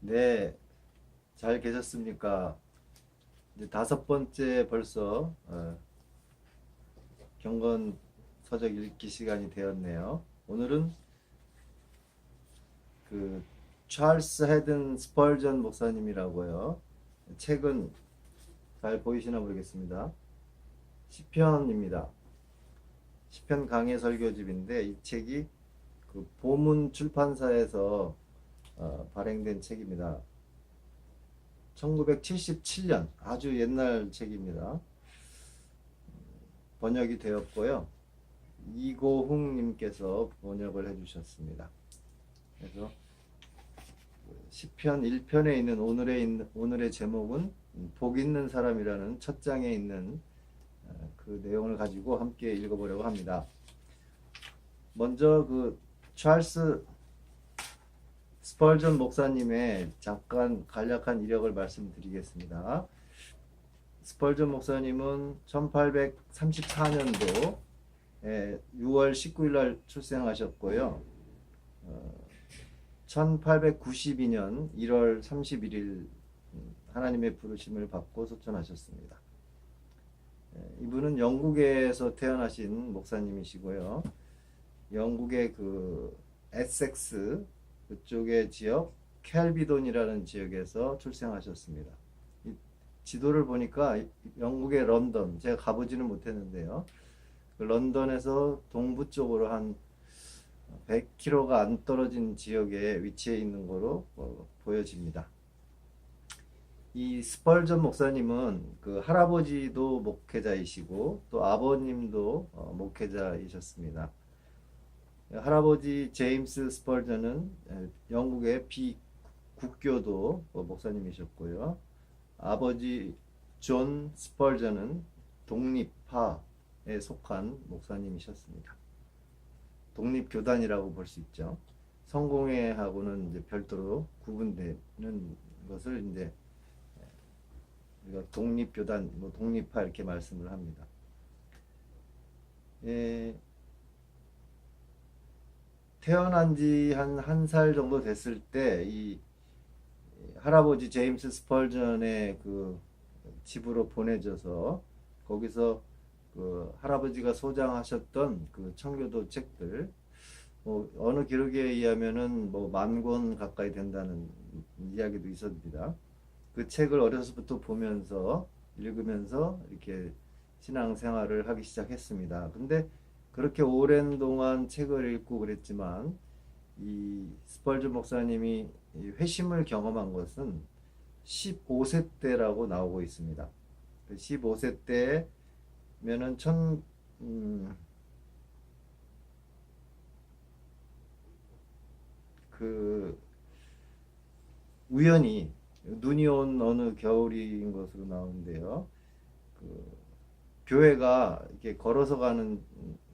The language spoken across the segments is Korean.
네, 잘 계셨습니까? 이제 다섯 번째 벌써 경건 서적 읽기 시간이 되었네요. 오늘은 그 찰스 헤든 스펄전 목사님이라고요. 책은 잘 보이시나 모르겠습니다. 시편입니다. 시편 강해 설교집인데 이 책이 그 보문 출판사에서 발행된 책입니다. 1977년 아주 옛날 책입니다. 번역이 되었고요. 이고흥님께서 번역을 해주셨습니다. 그래서 시편 1편에 있는 오늘의 제목은 복 있는 사람이라는 첫 장에 있는 그 내용을 가지고 함께 읽어보려고 합니다. 먼저 그 찰스 스펄전 목사님의 잠깐 간략한 이력을 말씀드리겠습니다. 스펄전 목사님은 1834년도 6월 19일 날 출생하셨고요. 1892년 1월 31일 하나님의 부르심을 받고 소천하셨습니다. 이분은 영국에서 태어나신 목사님이시고요. 영국의 그 에섹스 그쪽의 지역 켈비돈이라는 지역에서 출생하셨습니다. 이 지도를 보니까 영국의 런던, 제가 가보지는 못했는데요. 그 런던에서 동부 쪽으로 한 100km가 안 떨어진 지역에 위치해 있는 거로 보여집니다. 이 스펄전 목사님은 그 할아버지도 목회자이시고 또 아버님도 목회자이셨습니다. 할아버지 제임스 스펄전은 영국의 비국교도 목사님이셨고요. 아버지 존 스펄전은 독립파에 속한 목사님이셨습니다. 독립교단이라고 볼 수 있죠. 성공회하고는 이제 별도로 구분되는 것을 이제 우리가 독립교단, 독립파 이렇게 말씀을 합니다. 태어난 지 한 살 정도 됐을 때 이 할아버지 제임스 스펄전의 그 집으로 보내져서 거기서 그 할아버지가 소장하셨던 그 청교도 책들 어느 기록에 의하면은 10,000권 가까이 된다는 이야기도 있습니다. 그 책을 어려서부터 보면서 읽으면서 이렇게 신앙생활을 하기 시작했습니다. 근데 그렇게 오랜 동안 책을 읽고 그랬지만 이 스펄전 목사님이 회심을 경험한 것은 15세 때라고 나오고 있습니다. 15세 때면은 그 우연히 눈이 온 어느 겨울인 것으로 나오는데요. 그 교회가 이렇게 걸어서 가는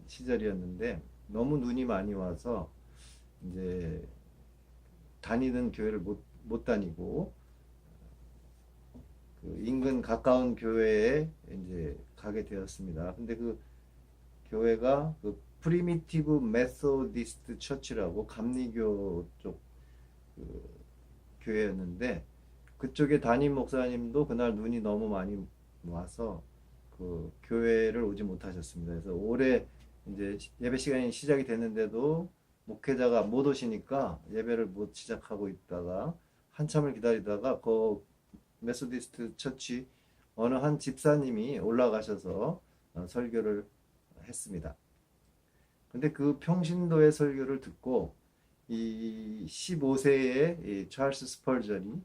시절이었는데 너무 눈이 많이 와서 이제 다니던 교회를 못 다니고 그 인근 가까운 교회에 이제 가게 되었습니다. 근데 그 교회가 그 프리미티브 메소디스트 처치라고 감리교 쪽그 교회였는데 그쪽에 담임 목사님도 그날 눈이 너무 많이 와서 그 교회를 오지 못하셨습니다. 그래서 올해 이제 예배 시간이 시작이 됐는데도 목회자가 못 오시니까 예배를 못 시작하고 있다가 한참을 기다리다가 그 메소디스트 처치 어느 한 집사님이 올라가셔서 설교를 했습니다. 근데 그 평신도의 설교를 듣고 이 15세의 이 찰스 스펄전이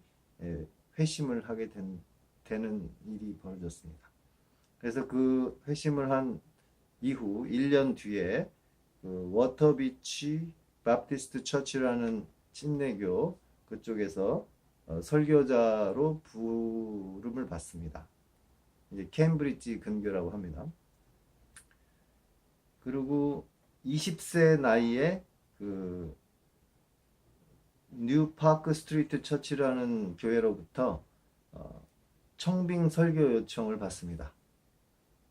회심을 하게 되는 일이 벌어졌습니다. 그래서 그 회심을 한 이후 1년 뒤에 그 워터비치 바프티스트 처치라는 침례교 그쪽에서 설교자로 부름을 받습니다. 이제 케임브리지 근교라고 합니다. 그리고 20세 나이에 그 뉴 파크 스트리트 처치라는 교회로부터 청빙 설교 요청을 받습니다.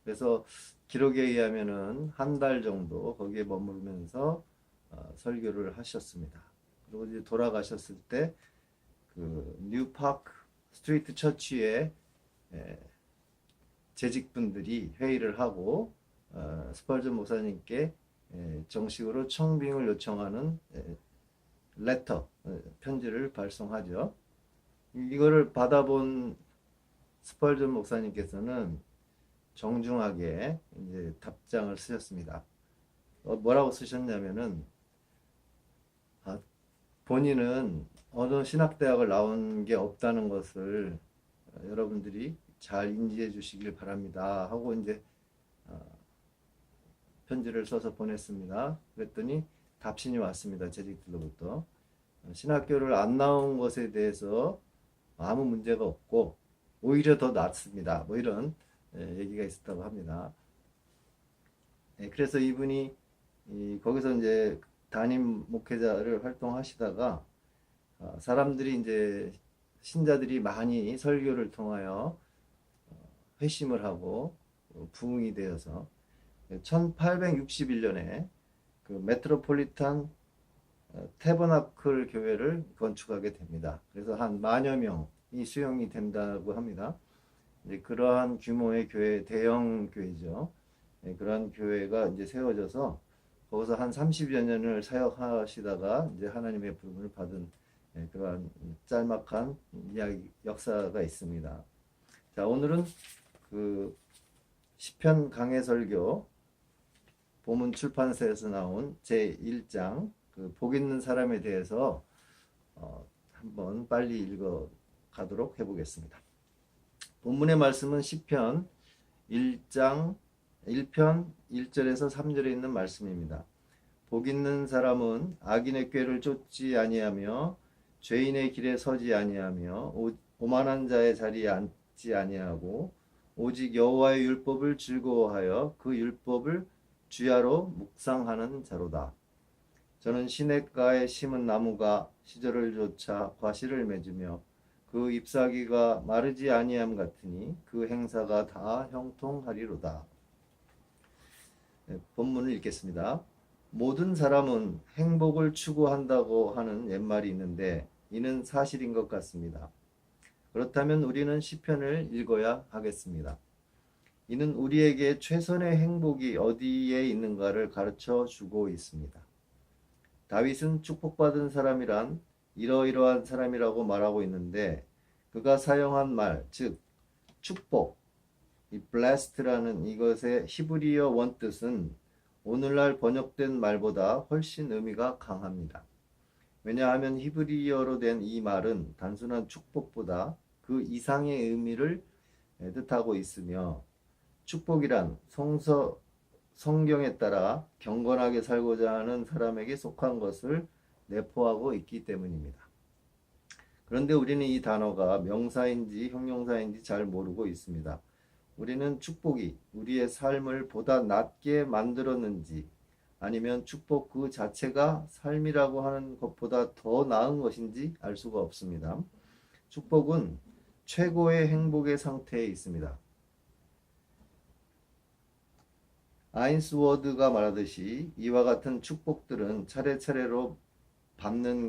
그래서 기록에 의하면은 한 달 정도 거기에 머무르면서 설교를 하셨습니다. 그리고 이제 돌아가셨을 때 그 뉴파크 스트리트 처치의 재직분들이 회의를 하고 스펄전 목사님께 정식으로 청빙을 요청하는 레터, 편지를 발송하죠. 이거를 받아본 스펄전 목사님께서는 정중하게 이제 답장을 쓰셨습니다. 뭐라고 쓰셨냐면은 본인은 어느 신학대학을 나온 게 없다는 것을 여러분들이 잘 인지해 주시길 바랍니다 하고 이제 편지를 써서 보냈습니다. 그랬더니 답신이 왔습니다. 재직들로부터 신학교를 안 나온 것에 대해서 아무 문제가 없고 오히려 더 낫습니다. 뭐 이런 얘기가 있었다고 합니다. 그래서 이분이 거기서 이제 담임 목회자를 활동하시다가 사람들이 이제 신자들이 많이 설교를 통하여 회심을 하고 부흥이 되어서 1861년에 그 메트로폴리탄 태버나클 교회를 건축하게 됩니다. 그래서 한 10,000여 명이 수용이 된다고 합니다. 이제 그러한 규모의 교회, 대형 교회죠. 그러한 교회가 이제 세워져서 거기서 한 30여 년을 사역하시다가 이제 하나님의 부름을 받은 그러한 짤막한 이야기, 역사가 있습니다. 자, 오늘은 그 시편 강해설교 보문 출판사에서 나온 제1장 그 복 있는 사람에 대해서 한번 빨리 읽어 가도록 해보겠습니다. 본문의 말씀은 시편 1장 1편 1절에서 3절에 있는 말씀입니다. 복 있는 사람은 악인의 꾀를 쫓지 아니하며 죄인의 길에 서지 아니하며 오만한 자의 자리에 앉지 아니하고 오직 여호와의 율법을 즐거워하여 그 율법을 주야로 묵상하는 자로다. 저는 시냇가에 심은 나무가 시절을 쫓아 과실을 맺으며 그 잎사귀가 마르지 아니함 같으니 그 행사가 다 형통하리로다. 본문을 읽겠습니다. 모든 사람은 행복을 추구한다고 하는 옛말이 있는데 이는 사실인 것 같습니다. 그렇다면 우리는 시편을 읽어야 하겠습니다. 이는 우리에게 최선의 행복이 어디에 있는가를 가르쳐 주고 있습니다. 다윗은 축복받은 사람이란 이러이러한 사람이라고 말하고 있는데 그가 사용한 말, 즉 축복, 이 blessed라는 이것의 히브리어 원뜻은 오늘날 번역된 말보다 훨씬 의미가 강합니다. 왜냐하면 히브리어로 된 이 말은 단순한 축복보다 그 이상의 의미를 뜻하고 있으며 축복이란 성경에 따라 경건하게 살고자 하는 사람에게 속한 것을 내포하고 있기 때문입니다. 그런데 우리는 이 단어가 명사인지 형용사인지 잘 모르고 있습니다. 우리는 축복이 우리의 삶을 보다 낫게 만들었는지 아니면 축복 그 자체가 삶이라고 하는 것보다 더 나은 것인지 알 수가 없습니다. 축복은 최고의 행복의 상태에 있습니다. 아인스워드가 말하듯이 이와 같은 축복들은 차례차례로 받는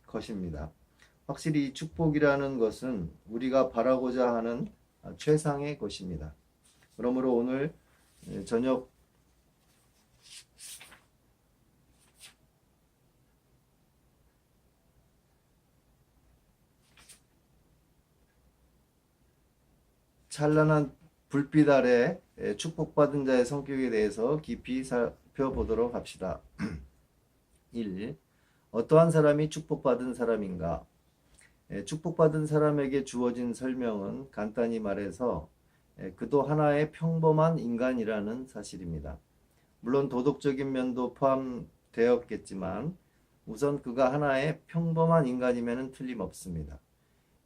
것입니다. 확실히 이 축복이라는 것은 우리가 바라고자 하는 최상의 것입니다. 그러므로 오늘 저녁 찬란한 불빛 아래 축복받은 자의 성격에 대해서 깊이 살펴보도록 합시다. 1. 어떠한 사람이 축복받은 사람인가? 축복받은 사람에게 주어진 설명은 간단히 말해서 그도 하나의 평범한 인간이라는 사실입니다. 물론 도덕적인 면도 포함되었겠지만 우선 그가 하나의 평범한 인간이면 틀림없습니다.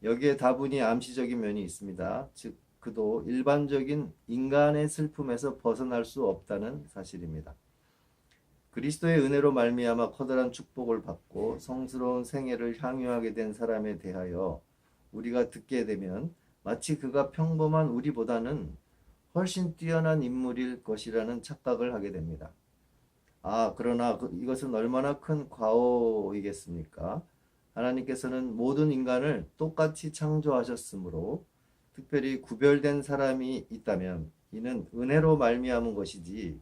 여기에 다분히 암시적인 면이 있습니다. 즉 그도 일반적인 인간의 슬픔에서 벗어날 수 없다는 사실입니다. 그리스도의 은혜로 말미암아 커다란 축복을 받고 성스러운 생애를 향유하게 된 사람에 대하여 우리가 듣게 되면 마치 그가 평범한 우리보다는 훨씬 뛰어난 인물일 것이라는 착각을 하게 됩니다. 그러나 이것은 얼마나 큰 과오이겠습니까? 하나님께서는 모든 인간을 똑같이 창조하셨으므로 특별히 구별된 사람이 있다면 이는 은혜로 말미암은 것이지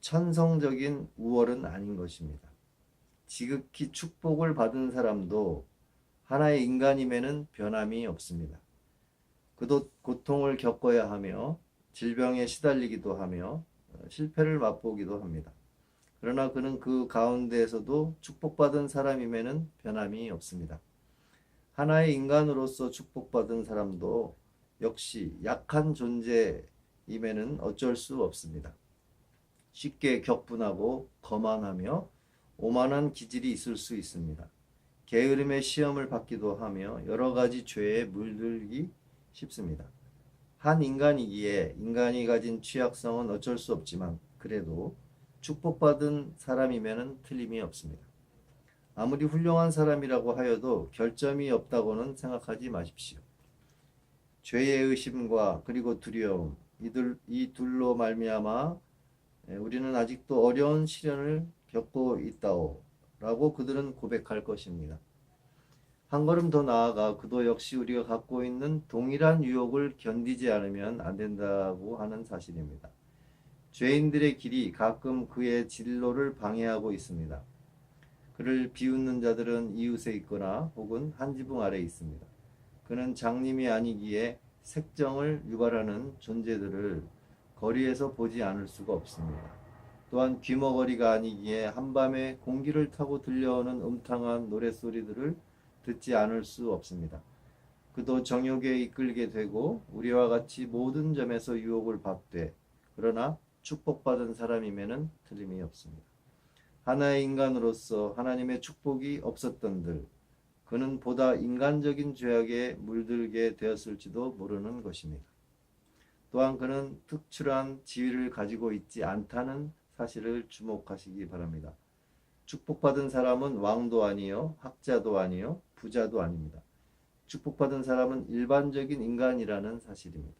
천성적인 우월은 아닌 것입니다. 지극히 축복을 받은 사람도 하나의 인간임에는 변함이 없습니다. 그도 고통을 겪어야 하며 질병에 시달리기도 하며 실패를 맛보기도 합니다. 그러나 그는 그 가운데에서도 축복받은 사람임에는 변함이 없습니다. 하나의 인간으로서 축복받은 사람도 역시 약한 존재임에는 어쩔 수 없습니다. 쉽게 격분하고 거만하며 오만한 기질이 있을 수 있습니다. 게으름의 시험을 받기도 하며 여러 가지 죄에 물들기 쉽습니다. 한 인간이기에 인간이 가진 취약성은 어쩔 수 없지만 그래도 축복받은 사람이면 틀림이 없습니다. 아무리 훌륭한 사람이라고 하여도 결점이 없다고는 생각하지 마십시오. 죄의 의심과 그리고 두려움, 이 둘로 말미암아 우리는 아직도 어려운 시련을 겪고 있다오 라고 그들은 고백할 것입니다. 한 걸음 더 나아가 그도 역시 우리가 갖고 있는 동일한 유혹을 견디지 않으면 안 된다고 하는 사실입니다. 죄인들의 길이 가끔 그의 진로를 방해하고 있습니다. 그를 비웃는 자들은 이웃에 있거나 혹은 한 지붕 아래에 있습니다. 그는 장님이 아니기에 색정을 유발하는 존재들을 거리에서 보지 않을 수가 없습니다. 또한 귀머거리가 아니기에 한밤에 공기를 타고 들려오는 음탕한 노랫소리들을 듣지 않을 수 없습니다. 그도 정욕에 이끌게 되고 우리와 같이 모든 점에서 유혹을 받되 그러나 축복받은 사람임에는 틀림이 없습니다. 하나의 인간으로서 하나님의 축복이 없었던들 그는 보다 인간적인 죄악에 물들게 되었을지도 모르는 것입니다. 또한 그는 특출한 지위를 가지고 있지 않다는 사실을 주목하시기 바랍니다. 축복받은 사람은 왕도 아니요 학자도 아니요 부자도 아닙니다. 축복받은 사람은 일반적인 인간이라는 사실입니다.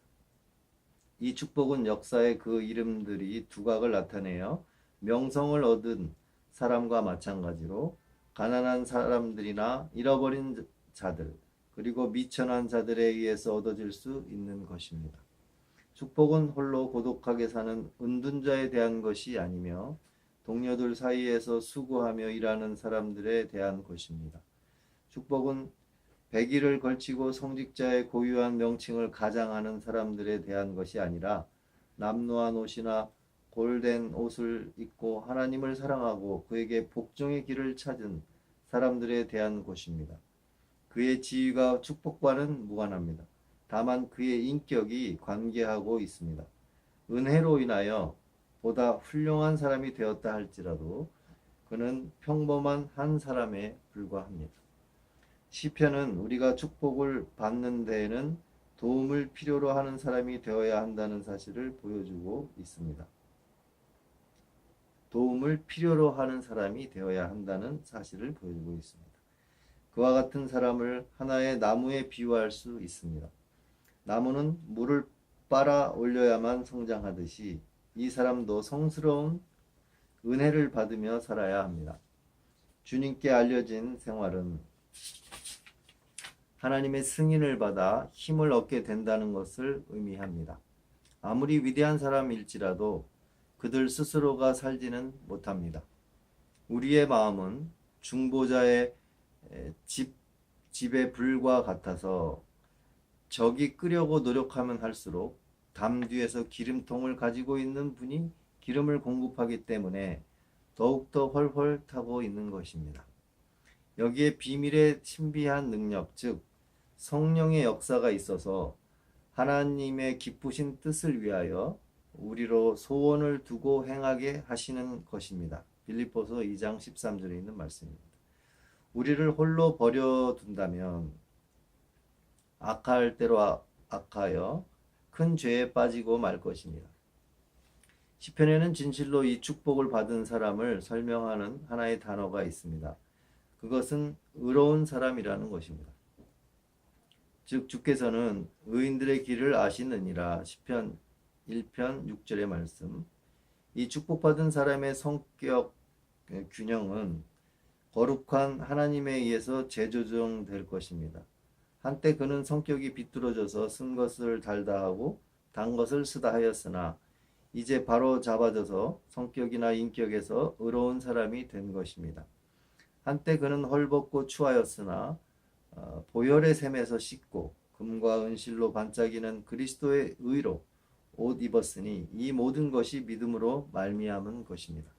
이 축복은 역사의 그 이름들이 두각을 나타내어 명성을 얻은 사람과 마찬가지로 가난한 사람들이나 잃어버린 자들 그리고 미천한 자들에 의해서 얻어질 수 있는 것입니다. 축복은 홀로 고독하게 사는 은둔자에 대한 것이 아니며 동료들 사이에서 수고하며 일하는 사람들에 대한 것입니다. 축복은 백일을 걸치고 성직자의 고유한 명칭을 가장하는 사람들에 대한 것이 아니라 남루한 옷이나 골된 옷을 입고 하나님을 사랑하고 그에게 복종의 길을 찾은 사람들에 대한 것입니다. 그의 지위가 축복과는 무관합니다. 다만 그의 인격이 관계하고 있습니다. 은혜로 인하여 보다 훌륭한 사람이 되었다 할지라도 그는 평범한 한 사람에 불과합니다. 시편은 우리가 축복을 받는 데에는 도움을 필요로 하는 사람이 되어야 한다는 사실을 보여주고 있습니다. 도움을 필요로 하는 사람이 되어야 한다는 사실을 보여주고 있습니다. 그와 같은 사람을 하나의 나무에 비유할 수 있습니다. 나무는 물을 빨아 올려야만 성장하듯이 이 사람도 성스러운 은혜를 받으며 살아야 합니다. 주님께 알려진 생활은 하나님의 승인을 받아 힘을 얻게 된다는 것을 의미합니다. 아무리 위대한 사람일지라도 그들 스스로가 살지는 못합니다. 우리의 마음은 중보자의 집의 불과 같아서 적이 끄려고 노력하면 할수록 담 뒤에서 기름통을 가지고 있는 분이 기름을 공급하기 때문에 더욱더 훨훨 타고 있는 것입니다. 여기에 비밀의 신비한 능력, 즉 성령의 역사가 있어서 하나님의 기쁘신 뜻을 위하여 우리로 소원을 두고 행하게 하시는 것입니다. 빌립보서 2장 13절에 있는 말씀입니다. 우리를 홀로 버려둔다면 악할 대로 악하여 큰 죄에 빠지고 말 것입니다. 시편에는 진실로 이 축복을 받은 사람을 설명하는 하나의 단어가 있습니다. 그것은 의로운 사람이라는 것입니다. 즉 주께서는 의인들의 길을 아시느니라. 시편 1편 6절의 말씀. 이 축복받은 사람의 성격 균형은 거룩한 하나님에 의해서 재조정될 것입니다. 한때 그는 성격이 비뚤어져서 쓴 것을 달다 하고 단 것을 쓰다 하였으나 이제 바로 잡아져서 성격이나 인격에서 의로운 사람이 된 것입니다. 한때 그는 헐벗고 추하였으나 보혈의 샘에서 씻고 금과 은실로 반짝이는 그리스도의 의로 옷 입었으니 이 모든 것이 믿음으로 말미암은 것입니다.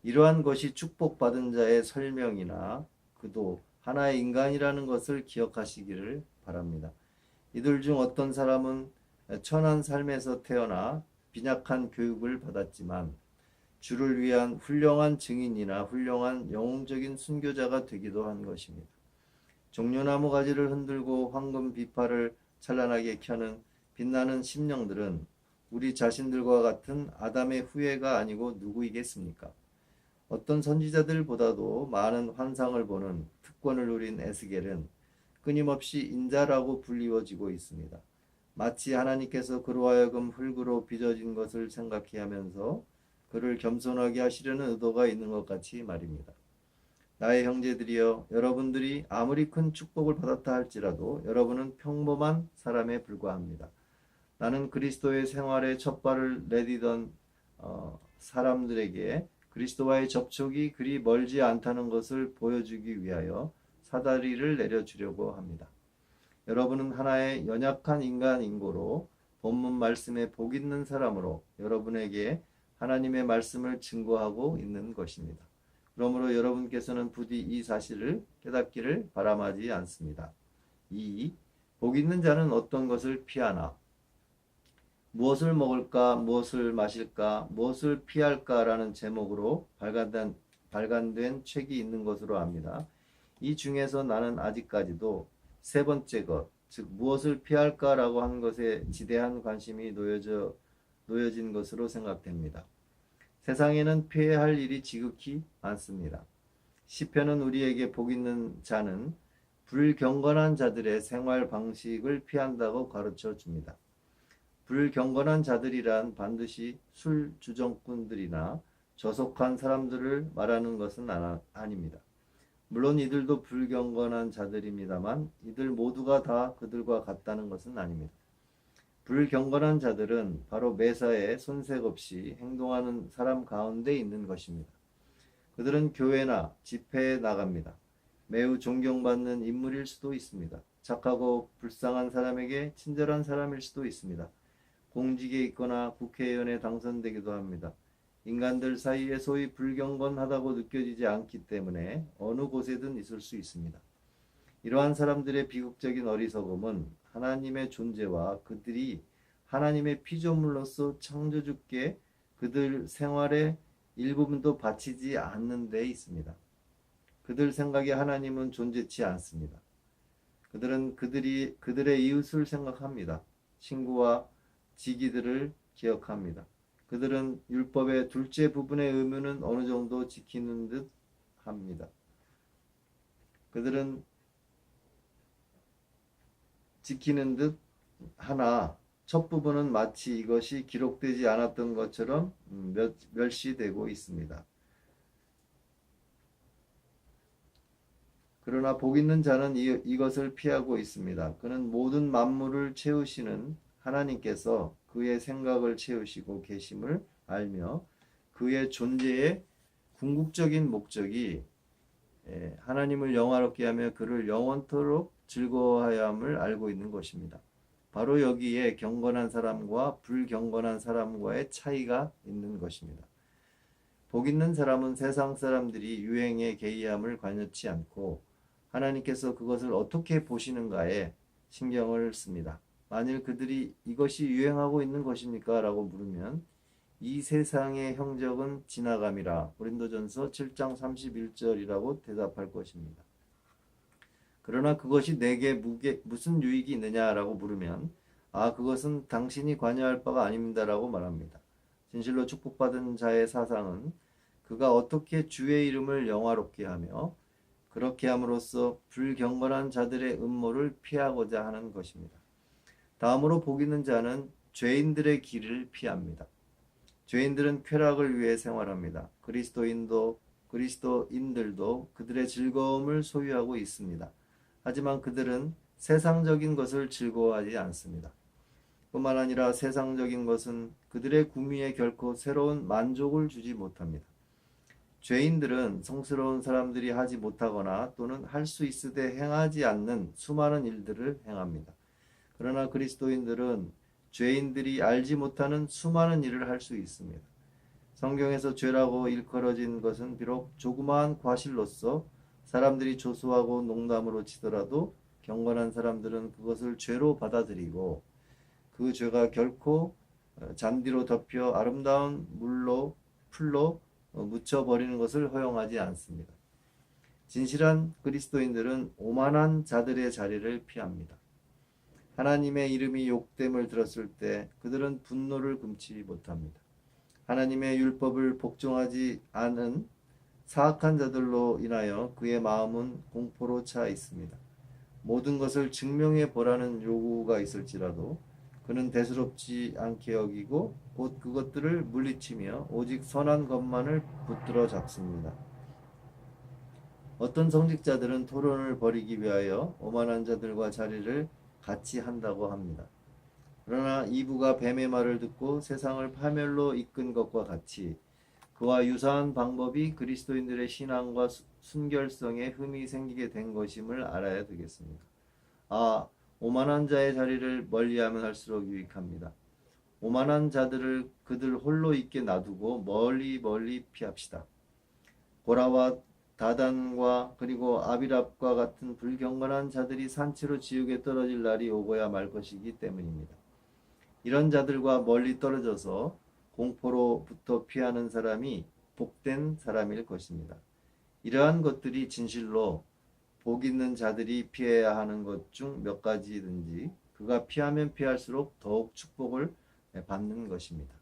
이러한 것이 축복받은 자의 설명이나 그도 하나의 인간이라는 것을 기억하시기를 바랍니다. 이들 중 어떤 사람은 천한 삶에서 태어나 빈약한 교육을 받았지만 주를 위한 훌륭한 증인이나 훌륭한 영웅적인 순교자가 되기도 한 것입니다. 종려나무 가지를 흔들고 황금 비파를 찬란하게 켜는 빛나는 심령들은 우리 자신들과 같은 아담의 후예가 아니고 누구이겠습니까? 어떤 선지자들보다도 많은 환상을 보는 특권을 누린 에스겔은 끊임없이 인자라고 불리워지고 있습니다. 마치 하나님께서 그로 하여금 흙으로 빚어진 것을 생각해 하면서 그를 겸손하게 하시려는 의도가 있는 것 같이 말입니다. 나의 형제들이여, 여러분들이 아무리 큰 축복을 받았다 할지라도 여러분은 평범한 사람에 불과합니다. 나는 그리스도의 생활에 첫 발을 내디던 사람들에게 그리스도와의 접촉이 그리 멀지 않다는 것을 보여주기 위하여 사다리를 내려주려고 합니다. 여러분은 하나의 연약한 인간 인고로 본문 말씀에 복 있는 사람으로 여러분에게 하나님의 말씀을 증거하고 있는 것입니다. 그러므로 여러분께서는 부디 이 사실을 깨닫기를 바람하지 않습니다. 2. 복 있는 자는 어떤 것을 피하나? 무엇을 먹을까, 무엇을 마실까, 무엇을 피할까라는 제목으로 발간된 책이 있는 것으로 압니다. 이 중에서 나는 아직까지도 세 번째 것, 즉 무엇을 피할까라고 한 것에 지대한 관심이 놓여진 것으로 생각됩니다. 세상에는 피해야 할 일이 지극히 많습니다. 시편은 우리에게 복 있는 자는 불경건한 자들의 생활 방식을 피한다고 가르쳐 줍니다. 불경건한 자들이란 반드시 술주정꾼들이나 저속한 사람들을 말하는 것은 아닙니다. 물론 이들도 불경건한 자들입니다만 이들 모두가 다 그들과 같다는 것은 아닙니다. 불경건한 자들은 바로 매사에 손색 없이 행동하는 사람 가운데 있는 것입니다. 그들은 교회나 집회에 나갑니다. 매우 존경받는 인물일 수도 있습니다. 착하고 불쌍한 사람에게 친절한 사람일 수도 있습니다. 공직에 있거나 국회의원에 당선되기도 합니다. 인간들 사이에 소위 불경건하다고 느껴지지 않기 때문에 어느 곳에든 있을 수 있습니다. 이러한 사람들의 비극적인 어리석음은 하나님의 존재와 그들이 하나님의 피조물로서 창조주께 그들 생활의 일부분도 바치지 않는 데 있습니다. 그들 생각에 하나님은 존재치 않습니다. 그들은 그들의 이웃을 생각합니다. 친구와 지기들을 기억합니다. 그들은 율법의 둘째 부분의 의무는 어느 정도 지키는 듯 합니다. 그들은 지키는 듯 하나 첫 부분은 마치 이것이 기록되지 않았던 것처럼 멸시되고 있습니다. 그러나 복 있는 자는 이것을 피하고 있습니다. 그는 모든 만물을 채우시는 하나님께서 그의 생각을 채우시고 계심을 알며 그의 존재의 궁극적인 목적이 하나님을 영화롭게 하며 그를 영원토록 즐거워하야 함을 알고 있는 것입니다. 바로 여기에 경건한 사람과 불경건한 사람과의 차이가 있는 것입니다. 복 있는 사람은 세상 사람들이 유행에 개의함을 관여치 않고 하나님께서 그것을 어떻게 보시는가에 신경을 씁니다. 만일 그들이 이것이 유행하고 있는 것입니까? 라고 물으면 이 세상의 형적은 지나감이라 고린도전서 7장 31절이라고 대답할 것입니다. 그러나 그것이 내게 무슨 유익이 있느냐라고 물으면 그것은 당신이 관여할 바가 아닙니다라고 말합니다. 진실로 축복받은 자의 사상은 그가 어떻게 주의 이름을 영화롭게 하며 그렇게 함으로써 불경건한 자들의 음모를 피하고자 하는 것입니다. 다음으로 복 있는 자는 죄인들의 길을 피합니다. 죄인들은 쾌락을 위해 생활합니다. 그리스도인도 그리스도인들도 그들의 즐거움을 소유하고 있습니다. 하지만 그들은 세상적인 것을 즐거워하지 않습니다. 뿐만 아니라 세상적인 것은 그들의 구미에 결코 새로운 만족을 주지 못합니다. 죄인들은 성스러운 사람들이 하지 못하거나 또는 할 수 있으되 행하지 않는 수많은 일들을 행합니다. 그러나 그리스도인들은 죄인들이 알지 못하는 수많은 일을 할 수 있습니다. 성경에서 죄라고 일컬어진 것은 비록 조그마한 과실로서 사람들이 조소하고 농담으로 치더라도 경건한 사람들은 그것을 죄로 받아들이고 그 죄가 결코 잔디로 덮여 아름다운 풀로 묻혀버리는 것을 허용하지 않습니다. 진실한 그리스도인들은 오만한 자들의 자리를 피합니다. 하나님의 이름이 욕됨을 들었을 때 그들은 분노를 금치 못합니다. 하나님의 율법을 복종하지 않은 사악한 자들로 인하여 그의 마음은 공포로 차 있습니다. 모든 것을 증명해 보라는 요구가 있을지라도 그는 대수롭지 않게 여기고 곧 그것들을 물리치며 오직 선한 것만을 붙들어 잡습니다. 어떤 성직자들은 토론을 벌이기 위하여 오만한 자들과 자리를 같이 한다고 합니다. 그러나 이브가 뱀의 말을 듣고 세상을 파멸로 이끈 것과 같이 그와 유사한 방법이 그리스도인들의 신앙과 순결성에 흠이 생기게 된 것임을 알아야 되겠습니다. 오만한 자의 자리를 멀리하면 할수록 유익합니다. 오만한 자들을 그들 홀로 있게 놔두고 멀리 피합시다. 고라와 다단과 그리고 아비랍과 같은 불경건한 자들이 산채로 지옥에 떨어질 날이 오고야 말 것이기 때문입니다. 이런 자들과 멀리 떨어져서 공포로부터 피하는 사람이 복된 사람일 것입니다. 이러한 것들이 진실로 복 있는 자들이 피해야 하는 것 중 몇 가지든지 그가 피하면 피할수록 더욱 축복을 받는 것입니다.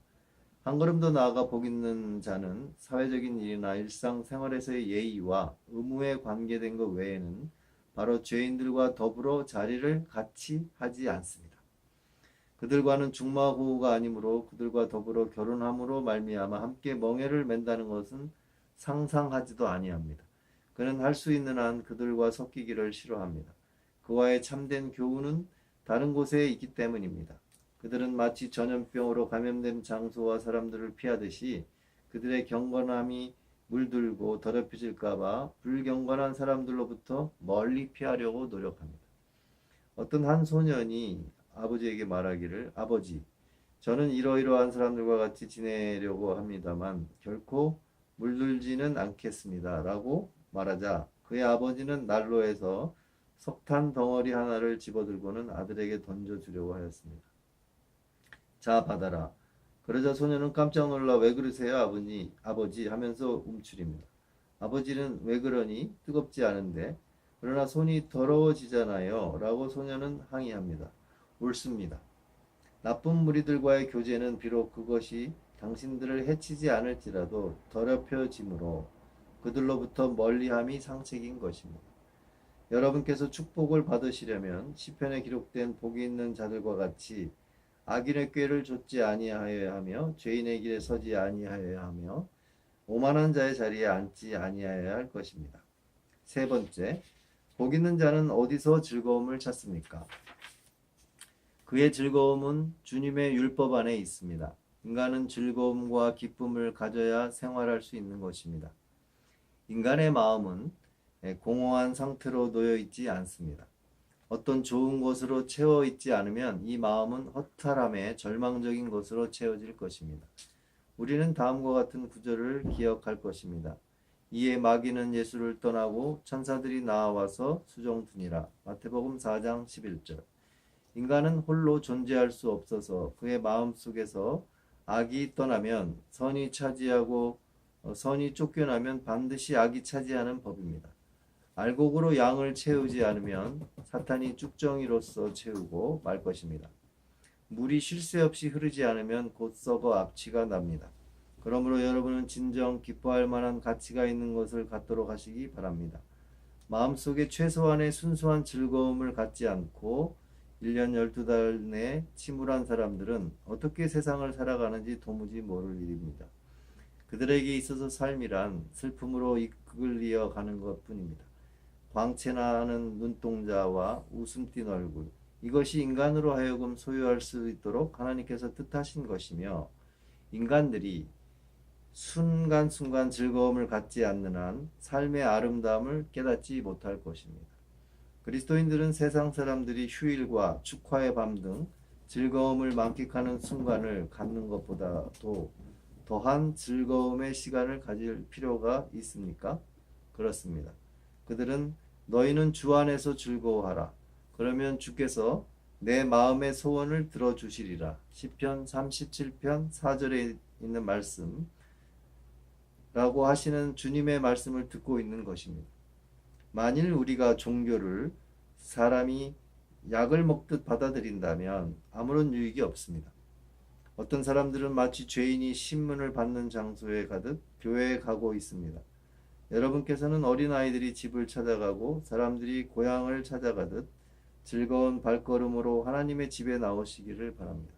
한 걸음 더 나아가 복 있는 자는 사회적인 일이나 일상생활에서의 예의와 의무에 관계된 것 외에는 바로 죄인들과 더불어 자리를 같이 하지 않습니다. 그들과는 중마고우가 아니므로 그들과 더불어 결혼함으로 말미암아 함께 멍에를 맨다는 것은 상상하지도 아니합니다. 그는 할 수 있는 한 그들과 섞이기를 싫어합니다. 그와의 참된 교훈은 다른 곳에 있기 때문입니다. 그들은 마치 전염병으로 감염된 장소와 사람들을 피하듯이 그들의 경건함이 물들고 더럽혀질까봐 불경건한 사람들로부터 멀리 피하려고 노력합니다. 어떤 한 소년이 아버지에게 말하기를 아버지, 저는 이러이러한 사람들과 같이 지내려고 합니다만 결코 물들지는 않겠습니다. 라고 말하자 그의 아버지는 난로에서 석탄 덩어리 하나를 집어들고는 아들에게 던져주려고 하였습니다. 자, 받아라. 그러자 소년은 깜짝 놀라 왜 그러세요 아버지 하면서 움츠립니다. 아버지는 왜 그러니? 뜨겁지 않은데. 그러나 손이 더러워지잖아요. 라고 소년은 항의합니다. 옳습니다. 나쁜 무리들과의 교제는 비록 그것이 당신들을 해치지 않을지라도 더럽혀지므로 그들로부터 멀리함이 상책인 것입니다. 여러분께서 축복을 받으시려면 시편에 기록된 복이 있는 자들과 같이 악인의 꾀를 좇지 아니하여야 하며 죄인의 길에 서지 아니하여야 하며 오만한 자의 자리에 앉지 아니하여야 할 것입니다. 세 번째, 복 있는 자는 어디서 즐거움을 찾습니까? 그의 즐거움은 주님의 율법 안에 있습니다. 인간은 즐거움과 기쁨을 가져야 생활할 수 있는 것입니다. 인간의 마음은 공허한 상태로 놓여 있지 않습니다. 어떤 좋은 것으로 채워 있지 않으면 이 마음은 허탈함에 절망적인 것으로 채워질 것입니다. 우리는 다음과 같은 구절을 기억할 것입니다. 이에 마귀는 예수를 떠나고 천사들이 나와서 수종드니라. 마태복음 4장 11절. 인간은 홀로 존재할 수 없어서 그의 마음속에서 악이 떠나면 선이 쫓겨나면 반드시 악이 차지하는 법입니다. 알곡으로 양을 채우지 않으면 사탄이 쭉정이로서 채우고 말 것입니다. 물이 쉴 새 없이 흐르지 않으면 곧 썩어 악취가 납니다. 그러므로 여러분은 진정 기뻐할 만한 가치가 있는 것을 갖도록 하시기 바랍니다. 마음속에 최소한의 순수한 즐거움을 갖지 않고 1년 12달 내 침울한 사람들은 어떻게 세상을 살아가는지 도무지 모를 일입니다. 그들에게 있어서 삶이란 슬픔으로 이끌려 가는 것뿐입니다. 광채나는 눈동자와 웃음 띤 얼굴, 이것이 인간으로 하여금 소유할 수 있도록 하나님께서 뜻하신 것이며, 인간들이 순간순간 즐거움을 갖지 않는 한 삶의 아름다움을 깨닫지 못할 것입니다. 그리스도인들은 세상 사람들이 휴일과 축화의 밤 등 즐거움을 만끽하는 순간을 갖는 것보다도 더한 즐거움의 시간을 가질 필요가 있습니까? 그렇습니다. 그들은 너희는 주 안에서 즐거워하라. 그러면 주께서 내 마음의 소원을 들어주시리라. 시편 37편 4절에 있는 말씀 라고 하시는 주님의 말씀을 듣고 있는 것입니다. 만일 우리가 종교를 사람이 약을 먹듯 받아들인다면 아무런 유익이 없습니다. 어떤 사람들은 마치 죄인이 신문을 받는 장소에 가듯 교회에 가고 있습니다. 여러분께서는 어린아이들이 집을 찾아가고 사람들이 고향을 찾아가듯 즐거운 발걸음으로 하나님의 집에 나오시기를 바랍니다.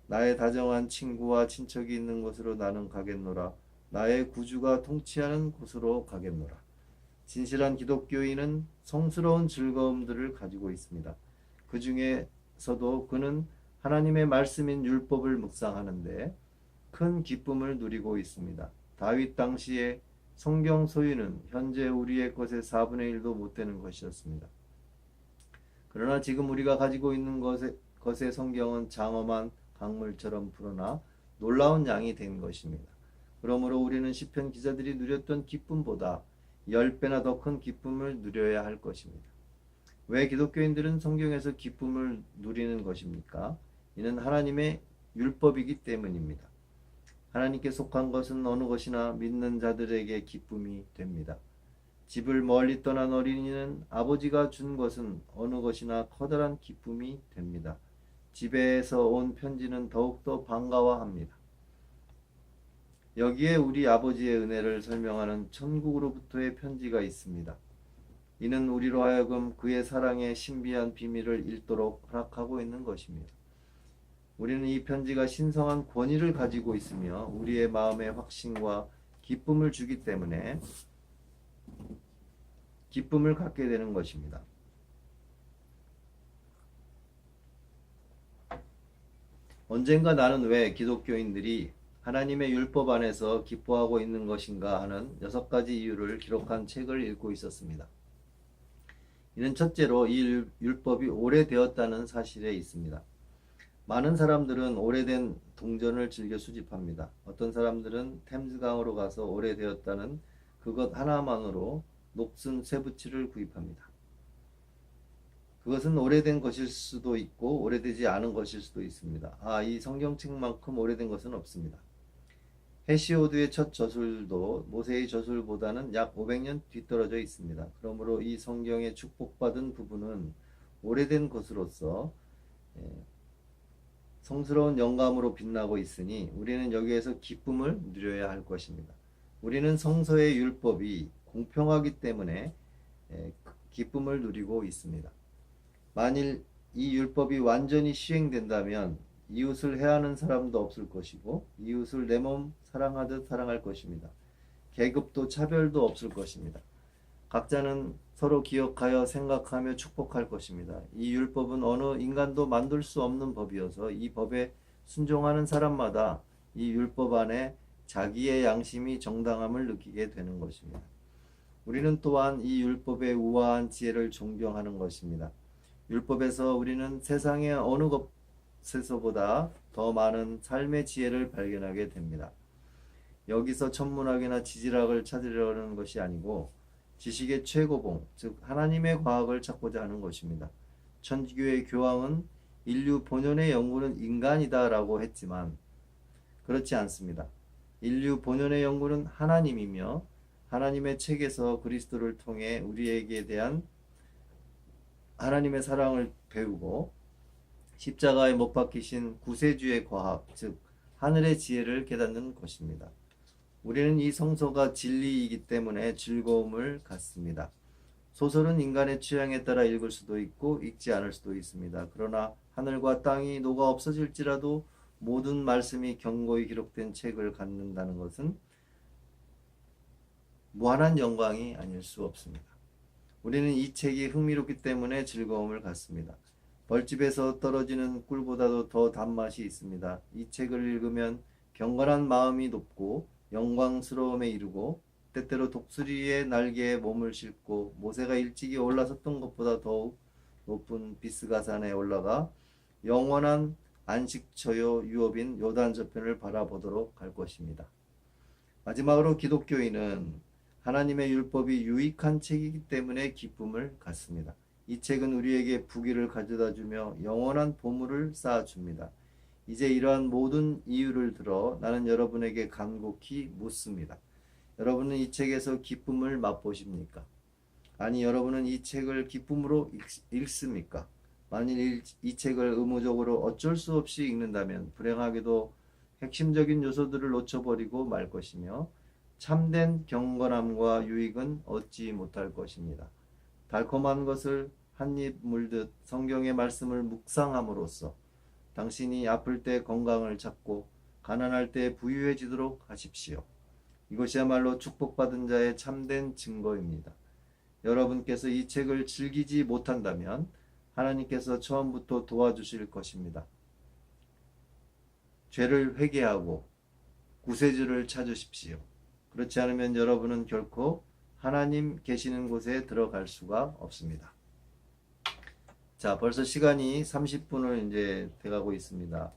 나의 다정한 친구와 친척이 있는 곳으로 나는 가겠노라. 나의 구주가 통치하는 곳으로 가겠노라. 진실한 기독교인은 성스러운 즐거움들을 가지고 있습니다. 그 중에서도 그는 하나님의 말씀인 율법을 묵상하는데 큰 기쁨을 누리고 있습니다. 다윗 당시에 성경 소유는 현재 우리의 것의 4분의 1도 못 되는 것이었습니다. 그러나 지금 우리가 가지고 있는 것의 성경은 장엄한 강물처럼 불어나 놀라운 양이 된 것입니다. 그러므로 우리는 시편 기자들이 누렸던 기쁨보다 10배나 더 큰 기쁨을 누려야 할 것입니다. 왜 기독교인들은 성경에서 기쁨을 누리는 것입니까? 이는 하나님의 율법이기 때문입니다. 하나님께 속한 것은 어느 것이나 믿는 자들에게 기쁨이 됩니다. 집을 멀리 떠난 어린이는 아버지가 준 것은 어느 것이나 커다란 기쁨이 됩니다. 집에서 온 편지는 더욱더 반가워합니다. 여기에 우리 아버지의 은혜를 설명하는 천국으로부터의 편지가 있습니다. 이는 우리로 하여금 그의 사랑의 신비한 비밀을 읽도록 허락하고 있는 것입니다. 우리는 이 편지가 신성한 권위를 가지고 있으며 우리의 마음에 확신과 기쁨을 주기 때문에 기쁨을 갖게 되는 것입니다. 언젠가 나는 왜 기독교인들이 하나님의 율법 안에서 기뻐하고 있는 것인가 하는 6가지 이유를 기록한 책을 읽고 있었습니다. 이는 첫째로 이 율법이 오래되었다는 사실에 있습니다. 많은 사람들은 오래된 동전을 즐겨 수집합니다. 어떤 사람들은 템즈강으로 가서 오래되었다는 그것 하나만으로 녹슨 쇠붙이를 구입합니다. 그것은 오래된 것일 수도 있고 오래되지 않은 것일 수도 있습니다. 이 성경책만큼 오래된 것은 없습니다. 헤시오드의 첫 저술도 모세의 저술보다는 약 500년 뒤떨어져 있습니다. 그러므로 이 성경의 축복받은 부분은 오래된 것으로서 성스러운 영감으로 빛나고 있으니 우리는 여기에서 기쁨을 누려야 할 것입니다. 우리는 성서의 율법이 공평하기 때문에 기쁨을 누리고 있습니다. 만일 이 율법이 완전히 시행된다면 이웃을 해하는 사람도 없을 것이고 이웃을 내 몸 사랑하듯 사랑할 것입니다. 계급도 차별도 없을 것입니다. 각자는 서로 기억하여 생각하며 축복할 것입니다. 이 율법은 어느 인간도 만들 수 없는 법이어서 이 법에 순종하는 사람마다 이 율법 안에 자기의 양심이 정당함을 느끼게 되는 것입니다. 우리는 또한 이 율법의 우아한 지혜를 존경하는 것입니다. 율법에서 우리는 세상의 어느 것에서보다 더 많은 삶의 지혜를 발견하게 됩니다. 여기서 천문학이나 지질학을 찾으려는 것이 아니고 지식의 최고봉, 즉 하나님의 과학을 찾고자 하는 것입니다. 천주교의 교황은 인류 본연의 연구는 인간이다 라고 했지만 그렇지 않습니다. 인류 본연의 연구는 하나님이며 하나님의 책에서 그리스도를 통해 우리에게 대한 하나님의 사랑을 배우고 십자가에 못 박히신 구세주의 과학, 즉 하늘의 지혜를 깨닫는 것입니다. 우리는 이 성서가 진리이기 때문에 즐거움을 갖습니다. 소설은 인간의 취향에 따라 읽을 수도 있고 읽지 않을 수도 있습니다. 그러나 하늘과 땅이 녹아 없어질지라도 모든 말씀이 견고히 기록된 책을 갖는다는 것은 무한한 영광이 아닐 수 없습니다. 우리는 이 책이 흥미롭기 때문에 즐거움을 갖습니다. 벌집에서 떨어지는 꿀보다도 더 단맛이 있습니다. 이 책을 읽으면 경건한 마음이 높고 영광스러움에 이르고 때때로 독수리의 날개에 몸을 싣고 모세가 일찍이 올라섰던 것보다 더욱 높은 비스가산에 올라가 영원한 안식처요 유업인 요단 저편을 바라보도록 할 것입니다. 마지막으로 기독교인은 하나님의 율법이 유익한 책이기 때문에 기쁨을 갖습니다. 이 책은 우리에게 부귀를 가져다주며 영원한 보물을 쌓아줍니다. 이제 이러한 모든 이유를 들어 나는 여러분에게 간곡히 묻습니다. 여러분은 이 책에서 기쁨을 맛보십니까? 아니, 여러분은 이 책을 기쁨으로 읽습니까? 만일 이 책을 의무적으로 어쩔 수 없이 읽는다면 불행하게도 핵심적인 요소들을 놓쳐버리고 말 것이며 참된 경건함과 유익은 얻지 못할 것입니다. 달콤한 것을 한 입 물듯 성경의 말씀을 묵상함으로써 당신이 아플 때 건강을 찾고 가난할 때 부유해지도록 하십시오. 이것이야말로 축복받은 자의 참된 증거입니다. 여러분께서 이 책을 즐기지 못한다면 하나님께서 처음부터 도와주실 것입니다. 죄를 회개하고 구세주를 찾으십시오. 그렇지 않으면 여러분은 결코 하나님 계시는 곳에 들어갈 수가 없습니다. 자, 벌써 시간이 30분을 이제 돼가고 있습니다.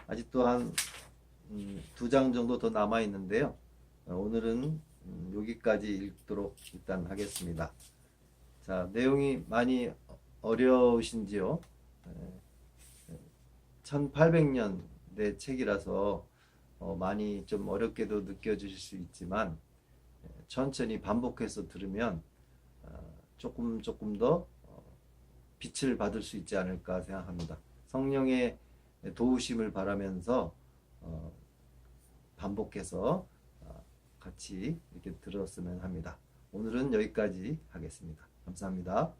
아직도 한 2장 정도 더 남아 있는데요. 오늘은 여기까지 읽도록 일단 하겠습니다. 자, 내용이 많이 어려우신지요? 1800년대 책이라서 많이 좀 어렵게도 느껴지실 수 있지만 천천히 반복해서 들으면 조금 더 빛을 받을 수 있지 않을까 생각합니다. 성령의 도우심을 바라면서 반복해서 같이 이렇게 들었으면 합니다. 오늘은 여기까지 하겠습니다. 감사합니다.